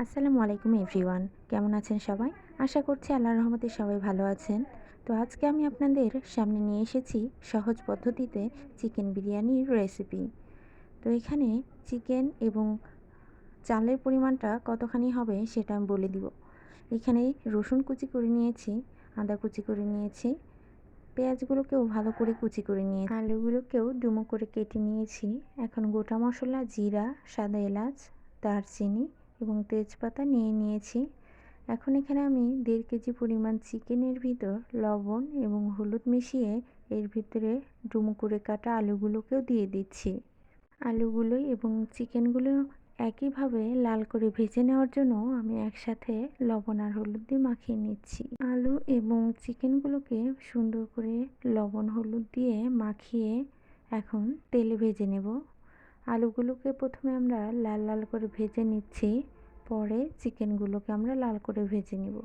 আসসালামু আলাইকুম এভরিওয়ান, কেমন আছেন সবাই? আশা করছি আল্লাহর রহমতে সবাই ভালো আছেন। তো আজকে আমি আপনাদের সামনে নিয়ে এসেছি সহজ পদ্ধতিতে চিকেন বিরিয়ানির রেসিপি। তো এখানে চিকেন এবং চালের পরিমাণটা কতখানি হবে সেটা আমি বলে দিব। এখানে রসুন কুচি করে নিয়েছি, আদা কুচি করে নিয়েছি, পেঁয়াজগুলোকেও ভালো করে কুচি করে নিয়ে আলুগুলোকেও ডুমো করে কেটে নিয়েছি। এখন গোটা মশলা জিরা, সাদা এলাচ, দারচিনি এবং তেজপাতা নিয়ে নিয়েছি। এখন এখানে আমি 1.5 কেজি পরিমাণ চিকেনের ভিতর লবণ এবং হলুদ মিশিয়ে এর ভিতরে ডুমো করে কাটা আলুগুলোকেও দিয়ে দিচ্ছি। আলুগুলো এবং চিকেনগুলো একইভাবে লাল করে ভেজে নেওয়ার জন্য আমি একসাথে লবণ আর হলুদ দিয়ে মাখিয়ে নিচ্ছি। আলু এবং চিকেনগুলোকে সুন্দর করে লবণ হলুদ দিয়ে মাখিয়ে এখন তেলে ভেজে নেব। আলুগুলোকে প্রথমে আমরা লাল লাল করে ভেজে নিচ্ছি, পরে চিকেনগুলোকে আমরা লাল করে ভেজে নিব।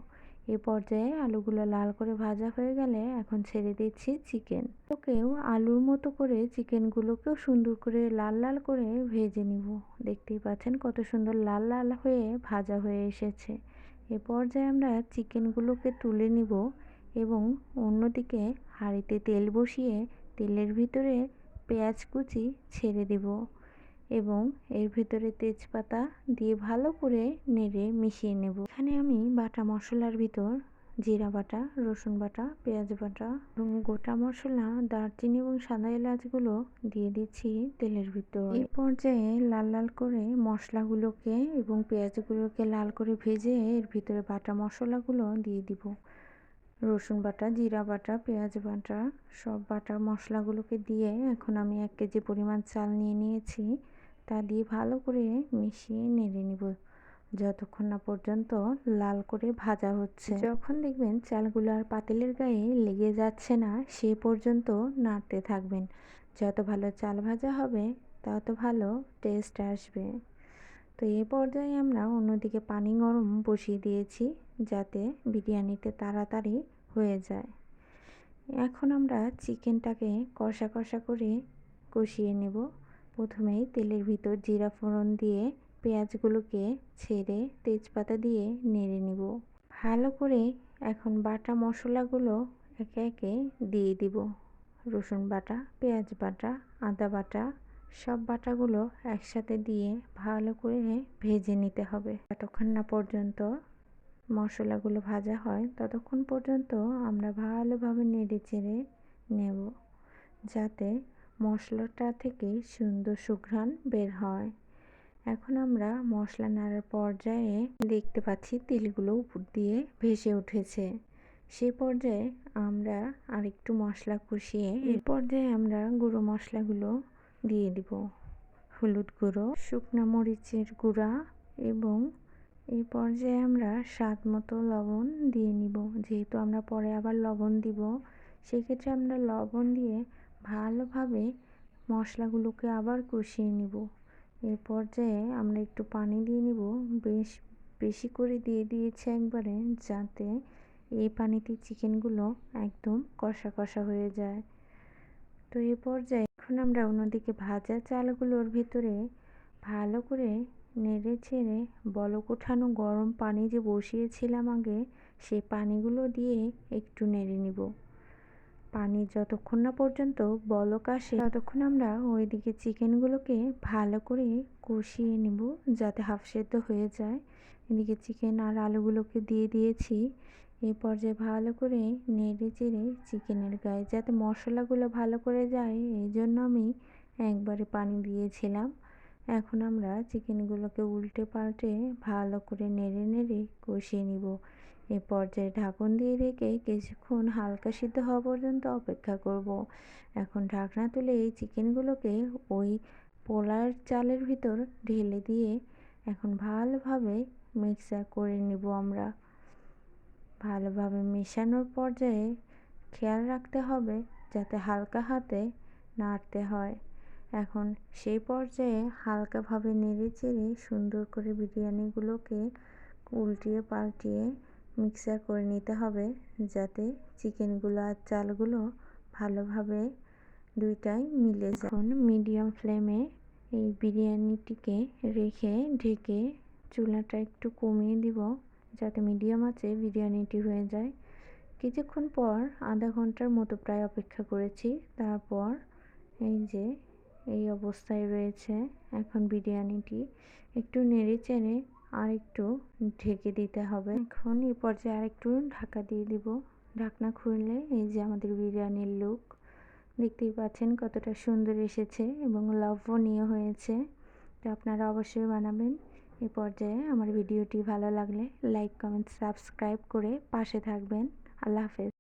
এ পর্যায়ে আলুগুলো লাল করে ভাজা হয়ে গেলে এখন ছেড়ে দিচ্ছি চিকেন। ওকেও আলুর মতো করে চিকেনগুলোকেও সুন্দর করে লাল লাল করে ভেজে নিব। দেখতেই পাচ্ছেন কত সুন্দর লাল লাল হয়ে ভাজা হয়ে এসেছে। এ পর্যায়ে আমরা চিকেনগুলোকে তুলে নিব এবং অন্যদিকে হাঁড়িতে তেল বসিয়ে তেলের ভিতরে পেঁয়াজ কুচি ছেড়ে দেব এবং এর ভিতরে তেজপাতা দিয়ে ভালো করে নেড়ে মিশিয়ে নেব। এখানে আমি বাটা মশলার ভিতর জিরা বাটা, রসুন বাটা, পেঁয়াজ বাটা এবং গোটা মশলা দারচিনি এবং সাদা এলাচগুলো দিয়ে দিচ্ছি তেলের ভিতর। এই পর্যায়ে লাল লাল করে মশলাগুলোকে এবং পেঁয়াজগুলোকে লাল করে ভেজে এর ভিতরে বাটা মশলাগুলো দিয়ে দিব। রসুন বাটা, জিরা বাটা, পেঁয়াজ বাটা সব বাটা মশলাগুলোকে দিয়ে এখন আমি 1 কেজি পরিমাণ চাল নিয়ে নিয়েছি, তা দিয়ে ভালো করে মিশিয়ে নেড়ে নিব যতক্ষণ না পর্যন্ত লাল করে ভাজা হচ্ছে। যখন দেখবেন চালগুলো আর পাতিলের গায়ে লেগে যাচ্ছে না, সে পর্যন্ত নাড়তে থাকবেন। যত ভালো চাল ভাজা হবে তত ভালো টেস্ট আসবে। তো এই পর্যায়ে আমরা অন্যদিকে পানি গরম বসিয়ে দিয়েছি যাতে বিরিয়ানিতে তাড়াতাড়ি হয়ে যায়। এখন আমরা চিকেনটাকে কষা কষা করে কষিয়ে নেব। প্রথমেই তেলের ভিতর জিরা ফোড়ন দিয়ে পেঁয়াজগুলোকে ছেড়ে তেজপাতা দিয়ে নেড়ে নিব ভালো করে। এখন বাটা মশলাগুলো একে একে দিয়ে দিব। রসুন বাটা, পেঁয়াজ বাটা, আদা বাটা সব বাটাগুলো একসাথে দিয়ে ভালো করে ভেজে নিতে হবে। যতক্ষণ না পর্যন্ত মশলাগুলো ভাজা হয় ততক্ষণ পর্যন্ত আমরা ভালোভাবে নেড়ে চেড়ে নেব যাতে মশলাটা থেকে সুন্দর সুঘ্রাণ বের হয়। এখন আমরা মশলা নাড়ার পর্যায়ে দেখতে পাচ্ছি তেলগুলো উপর দিয়ে ভেসে উঠেছে। সেই পর্যায়ে আমরা আরেকটু মশলা কষিয়ে এই পর্যায়ে আমরা গুঁড়ো মশলাগুলো দিয়ে দিব। হলুদ গুঁড়ো, শুকনো মরিচের গুঁড়া এবং এই পর্যায়ে আমরা স্বাদ মতো লবণ দিয়ে নিব। যেহেতু আমরা পরে আবার লবণ দিব, সেক্ষেত্রে আমরা লবণ দিয়ে ভালোভাবে মশলাগুলোকে আবার কষিয়ে নিব। এই পর্যায়ে আমরা একটু পানি দিয়ে নিব, বেশ বেশি করে দিয়ে দিয়েছি একবারে, যাতে এই পানিতে চিকেনগুলো একদম কষা কষা হয়ে যায়। তো এই পর্যায়ে এখন আমরা অন্যদিকে ভাজা চালগুলোর ভিতরে ভালো করে নেড়ে চেড়ে বলক ওঠানো গরম পানি যে বসিয়েছিলাম আগে, সেই পানিগুলো দিয়ে একটু নেড়ে নিব। পানি যতক্ষণ না পর্যন্ত বলক আসে ততক্ষণ আমরা ওইদিকে চিকেনগুলোকে ভালো করে কষিয়ে নেব যাতে হাফ সেদ্ধ হয়ে যায়। এদিকে চিকেন আর আলুগুলোকে দিয়ে দিয়েছি। এই পর্যায়ে ভালো করে নেড়ে চেড়ে চিকেনের গায়ে যাতে মশলাগুলো ভালো করে যায়, এই জন্য আমি একবারে পানি দিয়েছিলাম। এখন আমরা চিকেনগুলোকে উল্টে পাল্টে ভালো করে নেড়ে নেড়ে কষিয়ে নিব। এ পর্যায়ে ঢাকন দিয়ে রেখে কিছুক্ষণ হালকা সিদ্ধ হওয়া পর্যন্ত অপেক্ষা করব। এখন ঢাকনা তুলে এই চিকেনগুলোকে ওই পোলার চালের ভিতর ঢেলে দিয়ে এখন ভালোভাবে মিক্সার করে নিব আমরা। ভালোভাবে মেশানোর পর্যায়ে খেয়াল রাখতে হবে যাতে হালকা হাতে নাড়তে হয়। এখন সেই পর্যায়ে হালকাভাবে নেড়ে চেড়ে সুন্দর করে বিরিয়ানিগুলোকে উল্টিয়ে পাল্টিয়ে মিক্সার করে নিতে হবে যাতে চিকেনগুলো আর চালগুলো ভালোভাবে দুইটাই মিলে যায়। এখন মিডিয়াম ফ্লেমে এই বিরিয়ানিটিকে রেখে ঢেকে চুলাটা একটু কমিয়ে দিব যাতে মিডিয়াম আঁচে বিরিয়ানিটি হয়ে যায়। কিছুক্ষণ পর আধা ঘন্টার মতো প্রায় অপেক্ষা করেছি। তারপর এই যে এই অবস্থায় রয়েছে। এখন বিরিয়ানিটি একটু নেড়েচেড়ে আর একটু ঢেকে দিতে হবে। এখন এই পর্যায়ে আরেকটু ঢাকা দিয়ে দিব। ঢাকনা খুললে এই যে আমাদের বিরিয়ানির লুক, দেখতেই পাচ্ছেন কতটা সুন্দর এসেছে এবং লোভনীয় হয়েছে। তো আপনারা অবশ্যই বানাবেন। এই পর্যায়ে আমার ভিডিওটি ভালো লাগলে লাইক, কমেন্ট, সাবস্ক্রাইব করে পাশে থাকবেন। আল্লাহ হাফেজ।